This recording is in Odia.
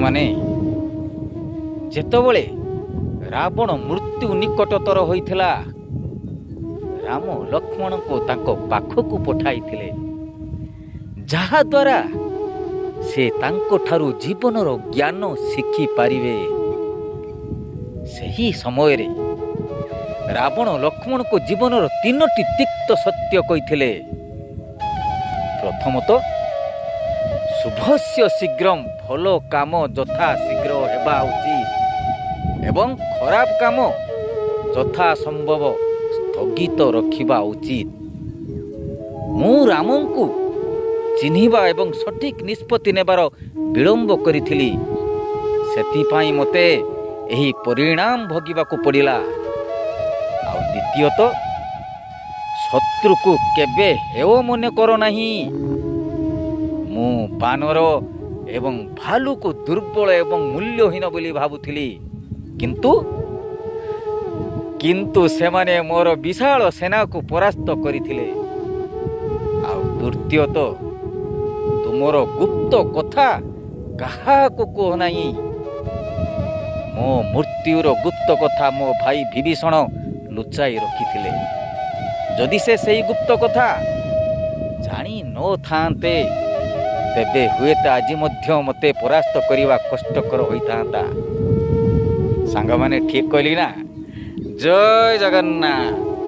ସାଙ୍ଗମାନେ, ଯେତେବେଳେ ରାବଣ ମୃତ୍ୟୁ ନିକଟତର ହୋଇଥିଲା, ରାମ ଲକ୍ଷ୍ମଣଙ୍କୁ ତାଙ୍କ ପାଖକୁ ପଠାଇଥିଲେ, ଯାହାଦ୍ୱାରା ସେ ତାଙ୍କଠାରୁ ଜୀବନର ଜ୍ଞାନ ଶିଖିପାରିବେ। ସେହି ସମୟରେ ରାବଣ ଲକ୍ଷ୍ମଣଙ୍କୁ ଜୀବନର 3ଟି ତିକ୍ତ ସତ୍ୟ କହିଥିଲେ। ପ୍ରଥମତଃ, ଶୁଭସ୍ୟ ଶୀଘ୍ରମ୍, ଭଲ କାମ ଯଥା ଶୀଘ୍ର ହେବା ଉଚିତ ଏବଂ ଖରାପ କାମ ଯଥା ସମ୍ଭବ ସ୍ଥଗିତ ରଖିବା ଉଚିତ। ମୁଁ ରାମଙ୍କୁ ଚିହ୍ନିବା ଏବଂ ସଠିକ୍ ନିଷ୍ପତ୍ତି ନେବାର ବିଳମ୍ବ କରିଥିଲି, ସେଥିପାଇଁ ମୋତେ ଏହି ପରିଣାମ ଭୋଗିବାକୁ ପଡ଼ିଲା। ଆଉ ଦ୍ୱିତୀୟତଃ, ଶତ୍ରୁକୁ କେବେ ହେୟ ମନେ କର ନାହିଁ। ମୁଁ ବାନର ଏବଂ ଭାଲୁକୁ ଦୁର୍ବଳ ଏବଂ ମୂଲ୍ୟହୀନ ବୋଲି ଭାବୁଥିଲି, କିନ୍ତୁ ସେମାନେ ମୋର ବିଶାଳ ସେନାକୁ ପରାସ୍ତ କରିଥିଲେ। ଆଉ ତୃତୀୟତଃ, ତୁମର ଗୁପ୍ତ କଥା କାହାକୁ କୁହ ନାହିଁ। ମୋ ମୃତ୍ୟୁର ଗୁପ୍ତ କଥା ମୋ ଭାଇ ବିଭୀଷଣ ଲୁଚାଇ ରଖିଥିଲେ। ଯଦି ସେ ସେହି ଗୁପ୍ତ କଥା ଜାଣି ନଥାନ୍ତେ, ତେବେ ହୁଏତ ଆଜି ମଧ୍ୟ ମୋତେ ପରାସ୍ତ କରିବା କଷ୍ଟକର ହୋଇଥାନ୍ତା। ସାଙ୍ଗମାନେ, ଠିକ୍ କହିଲି ନା? ଜୟ ଜଗନ୍ନାଥ।